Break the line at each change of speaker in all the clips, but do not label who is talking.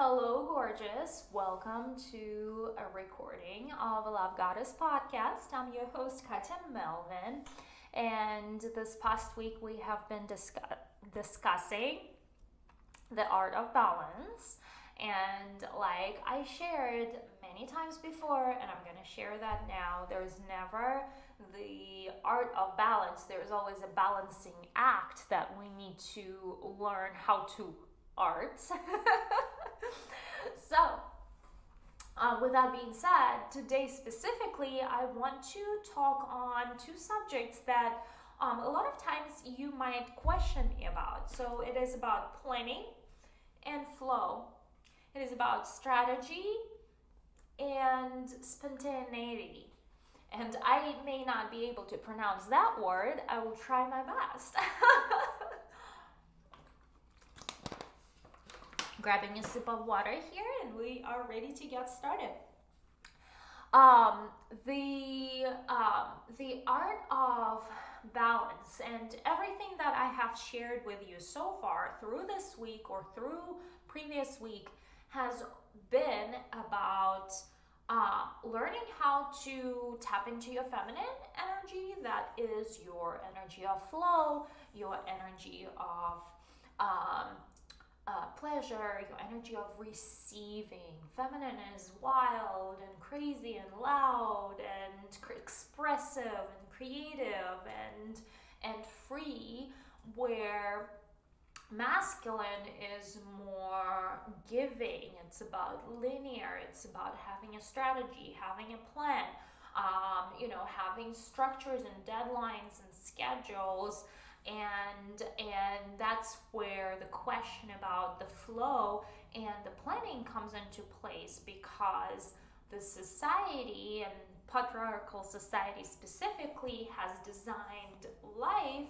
Hello, gorgeous. Welcome to a recording of a Love Goddess podcast. I'm your host, Katya Melvin, and this past week we have been discussing the art of balance. And like I shared many times before, and I'm going to share that now, there's never the art of balance. There's always a balancing act that we need to learn how to art. So, with that being said, today specifically, I want to talk on two subjects that a lot of times you might question me about. So, it is about planning and flow, it is about strategy and spontaneity. And I may not be able to pronounce that word, I will try my best. Grabbing a sip of water here, and we are ready to get started. The art of balance and everything that I have shared with you so far through this week or through previous week has been about learning how to tap into your feminine energy. That is your energy of flow, your energy of pleasure, your energy of receiving. Feminine is wild and crazy and loud and expressive and creative and free, where masculine is more giving. It's about linear. It's about having a strategy, having a plan, having structures and deadlines and schedules. And that's where the question about the flow and the planning comes into place, because the society, and patriarchal society specifically, has designed life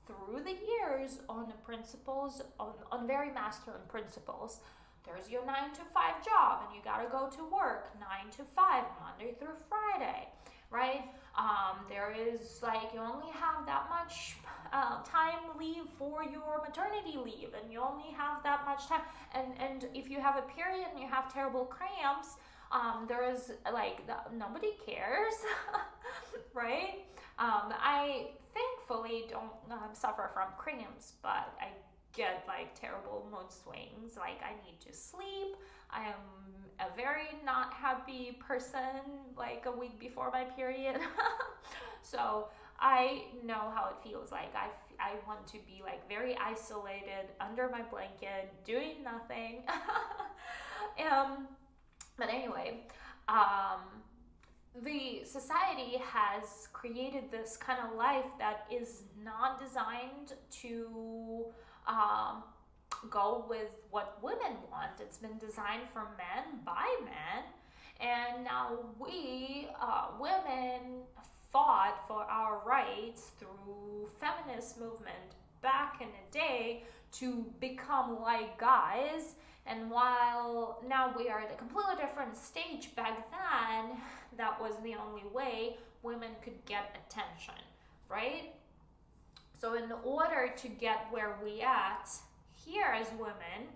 through the years on the principles, on very masculine principles. There's your 9 to 5 job, and you gotta go to work 9 to 5, Monday through Friday, right? There is you only have that much time leave for your maternity leave, and you only have that much time. And if you have a period and you have terrible cramps, there is nobody cares, right? I thankfully don't suffer from cramps, but I get terrible mood swings. I need to sleep. I am a very not happy person a week before my period. So I know how it feels like. I want to be very isolated under my blanket doing nothing. But anyway, the society has created this kind of life that is not designed to go with what women want. It's been designed for men by men, and now we women fought for our rights through feminist movement back in the day to become like guys. And while now we are at a completely different stage, back then that was the only way women could get attention, right? So in order to get where we at here as women,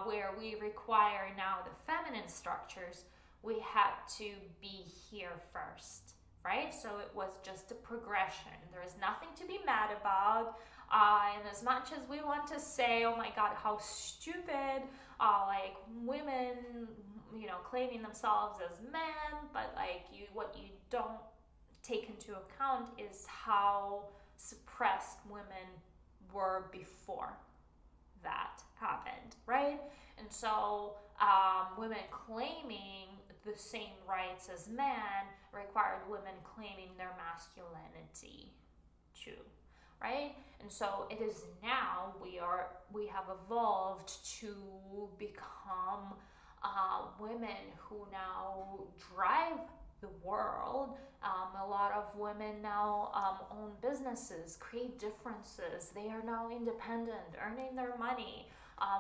where we require now the feminine structures, we had to be here first, right? So it was just a progression. There is nothing to be mad about. And as much as we want to say, oh my God, how stupid, women, claiming themselves as men, but what you don't take into account is how suppressed women were before that happened, right? And so women claiming the same rights as men required women claiming their masculinity too, right? And so it is now we have evolved to become women who now drive the world. A lot of women now own businesses, create differences. They are now independent, earning their money.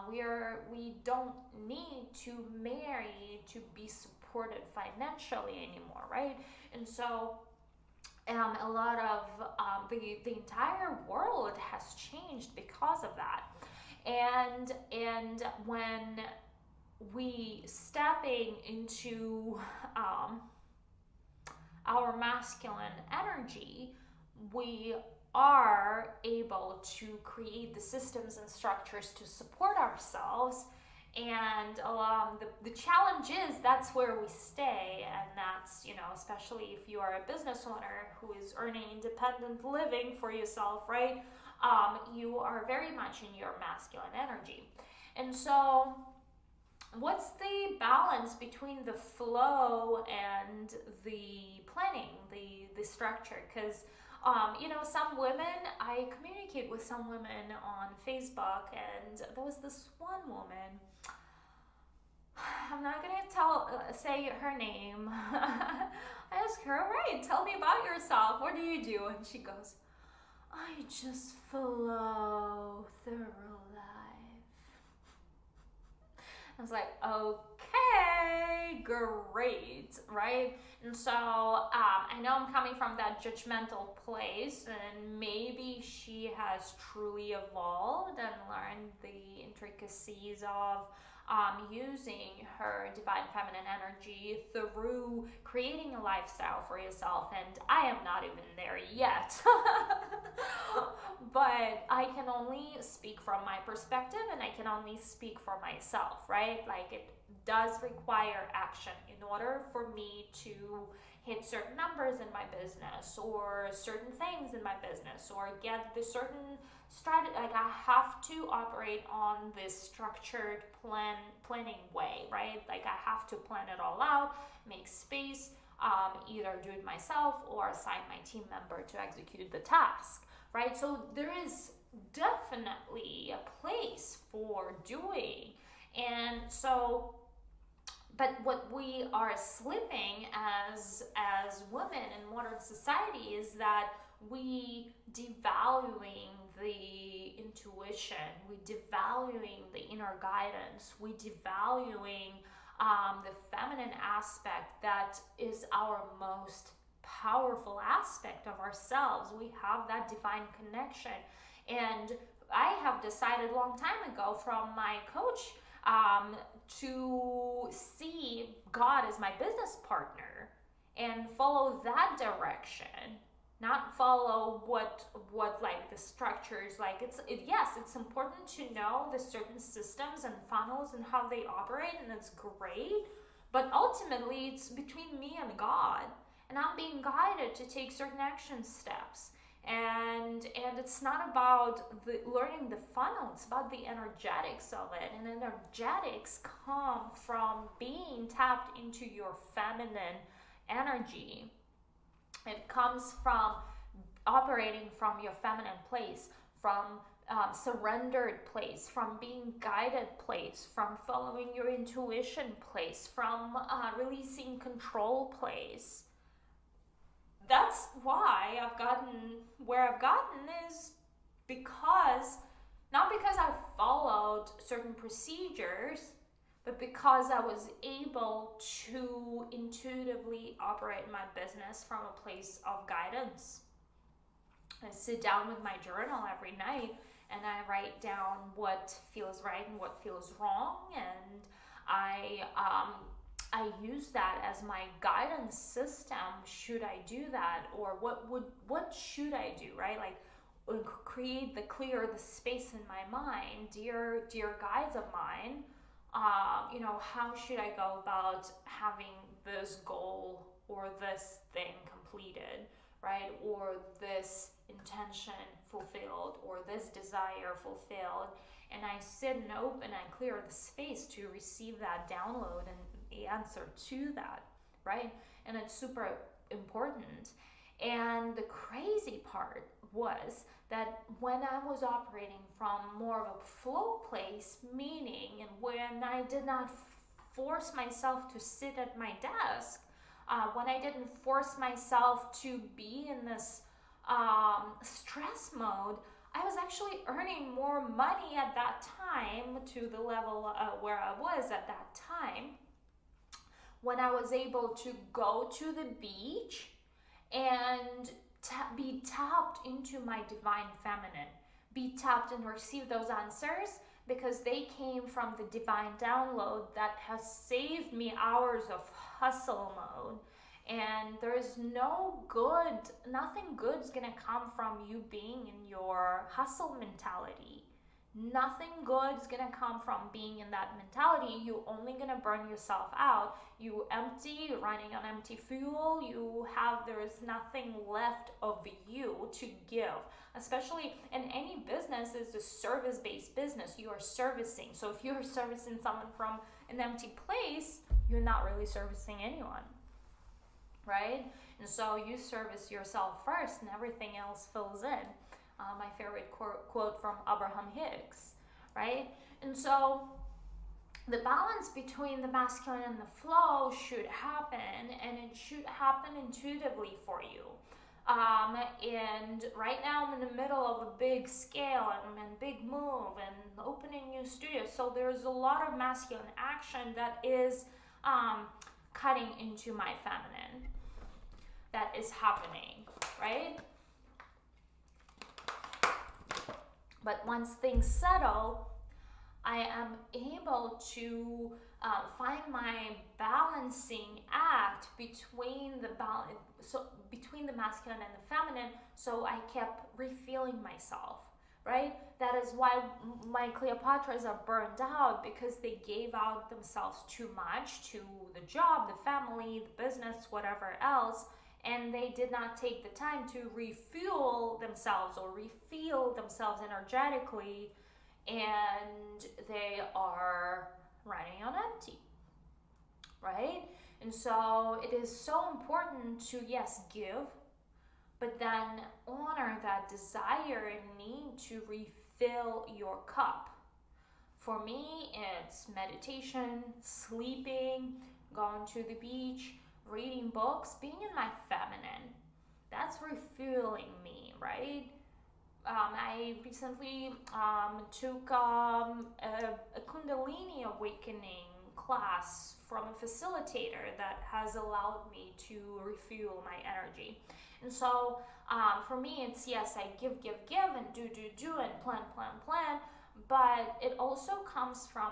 We don't need to marry to be supported financially anymore, right? And so a lot of the entire world has changed because of that. And when we stepping into our masculine energy, we are able to create the systems and structures to support ourselves. And the challenge is that's where we stay, and that's, especially if you are a business owner who is earning independent living for yourself, right? You are very much in your masculine energy. And so what's the balance between the flow and the planning, the structure? Because some women, I communicate with some women on Facebook, and there was this one woman, I'm not gonna say her name. I asked her, all right, tell me about yourself, what do you do? And she goes, I just flow through life. I was like, okay, great, right? And so I know I'm coming from that judgmental place, and maybe she has truly evolved and learned the intricacies of using her divine feminine energy through creating a lifestyle for yourself. And I am not even there yet. But I can only speak from my perspective, and I can only speak for myself, right? Like, it does require action in order for me to hit certain numbers in my business, or certain things in my business, or get the certain strategy. Like, I have to operate on this structured planning way, right? Like, I have to plan it all out, make space, either do it myself or assign my team member to execute the task, right? So there is definitely a place for doing. And so, but what we are slipping as women in modern society is that we devaluing the intuition, we devaluing the inner guidance, we devaluing the feminine aspect that is our most powerful aspect of ourselves. We have that divine connection. And I have decided a long time ago from my coach to see God as my business partner and follow that direction, not follow what like the structures. Like, yes, it's important to know the certain systems and funnels and how they operate, and it's great, but ultimately it's between me and God, and I'm being guided to take certain action steps. And it's not about learning the funnel, it's about the energetics of it. And energetics come from being tapped into your feminine energy. It comes from operating from your feminine place, from surrendered place, from being guided place, from following your intuition place, from releasing control place. That's why I've gotten where I've gotten, is because, not because I followed certain procedures, but because I was able to intuitively operate my business from a place of guidance. I sit down with my journal every night and I write down what feels right and what feels wrong, and I use that as my guidance system. Should I do that, or what should I do, right? Like, create the space in my mind. Dear guides of mine, how should I go about having this goal or this thing completed, right? Or this intention fulfilled, or this desire fulfilled. And I sit and open and clear the space to receive that download and the answer to that, right? And it's super important. And the crazy part was that when I was operating from more of a flow place, meaning, and when I did not force myself to sit at my desk, when I didn't force myself to be in this stress mode, I was actually earning more money at that time, to the level where I was at that time, when I was able to go to the beach and be tapped into my divine feminine, be tapped and receive those answers because they came from the divine download that has saved me hours of hustle mode. And there's nothing good's gonna come from you being in your hustle mentality. Nothing good's gonna come from being in that mentality. You're only gonna burn yourself out. You empty, you're running on empty fuel. There is nothing left of you to give. Especially in any business, it's a service-based business. You are servicing. So if you're servicing someone from an empty place, you're not really servicing anyone, right? And so you service yourself first, and everything else fills in. My favorite quote from Abraham Hicks, right? And so the balance between the masculine and the flow should happen, and it should happen intuitively for you. And right now I'm in the middle of a big scale and big move and opening new studios. So there's a lot of masculine action that is cutting into my feminine. That is happening, right? But once things settle, I am able to find my balancing act between the masculine and the feminine. So I kept refilling myself, right? That is why my Cleopatras are burned out, because they gave out themselves too much to the job, the family, the business, whatever else. And they did not take the time to refuel themselves or refill themselves energetically, and they are running on empty, right? And so it is so important to, yes, give, but then honor that desire and need to refill your cup. For me, it's meditation, sleeping, going to the beach, reading books, being in my feminine. That's refueling me, right? I recently took a Kundalini awakening class from a facilitator that has allowed me to refuel my energy. And so for me, it's, yes, I give, and do, and plan. But it also comes from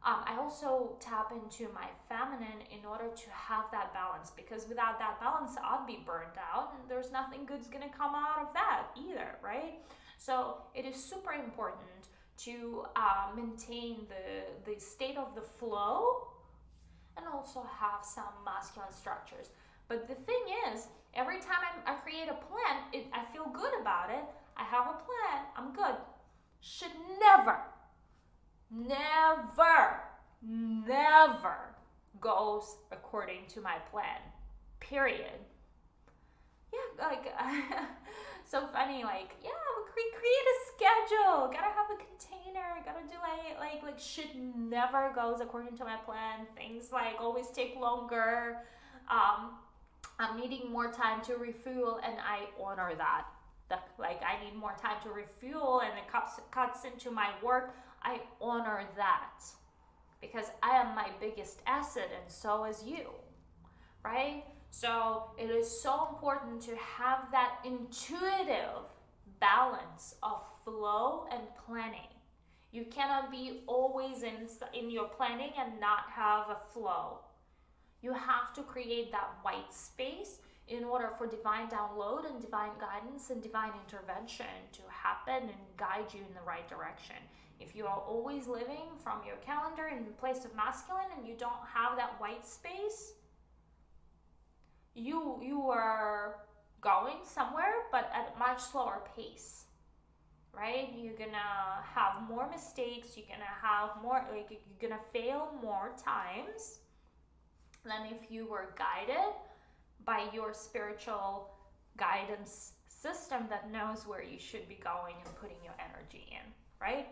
I also tap into my feminine in order to have that balance, because without that balance, I'd be burned out, and there's nothing good's gonna come out of that either, right? So it is super important to maintain the state of the flow and also have some masculine structures. But the thing is, every time I create a plan, I feel good about it. I have a plan, I'm good. Should never goes according to my plan, period. Yeah, like so funny, like, yeah, create a schedule, gotta have a container, gotta do like should never goes according to my plan. Things like always take longer. I'm needing more time to refuel, and I honor that. I need more time to refuel, and it cuts into my work. I honor that, because I am my biggest asset, and so is you, right? So it is so important to have that intuitive balance of flow and planning. You cannot be always in your planning and not have a flow. You have to create that white space in order for divine download and divine guidance and divine intervention to happen and guide you in the right direction. If you are always living from your calendar in the place of masculine and you don't have that white space, you are going somewhere, but at a much slower pace, right? You're gonna have more mistakes, you're gonna have more, you're gonna fail more times than if you were guided by your spiritual guidance system that knows where you should be going and putting your energy in, right?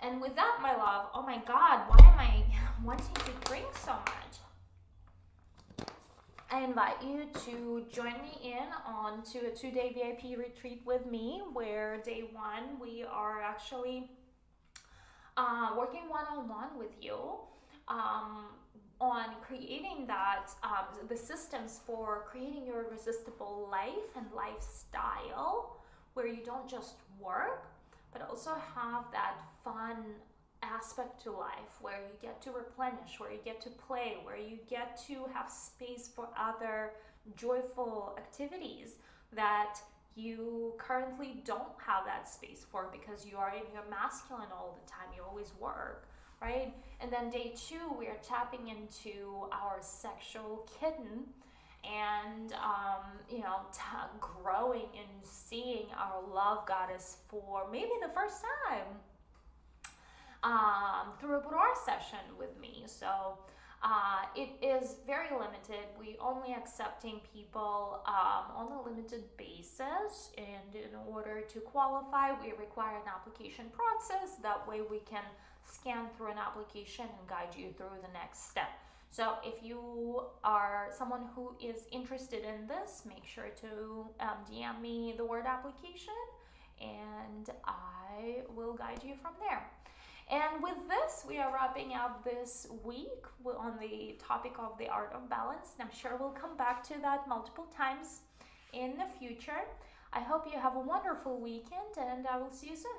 And with that, my love, oh my God, why am I wanting to drink so much? I invite you to join me on to a 2-day VIP retreat with me, where day one, we are actually working one-on-one with you on creating that, the systems for creating your irresistible life and lifestyle, where you don't just work, but also have that fun aspect to life where you get to replenish, where you get to play, where you get to have space for other joyful activities that you currently don't have that space for because you are in your masculine all the time, you always work, right? And then day 2, we are tapping into our sexual kitten and growing and seeing our love goddess for maybe the first time through a boudoir session with me. So it is very limited. We only accepting people on a limited basis, and in order to qualify, we require an application process. That way we can scan through an application and guide you through the next step. So if you are someone who is interested in this, make sure to DM me the word application, and I will guide you from there. And with this, we are wrapping up this week on the topic of the art of balance. And I'm sure we'll come back to that multiple times in the future. I hope you have a wonderful weekend, and I will see you soon.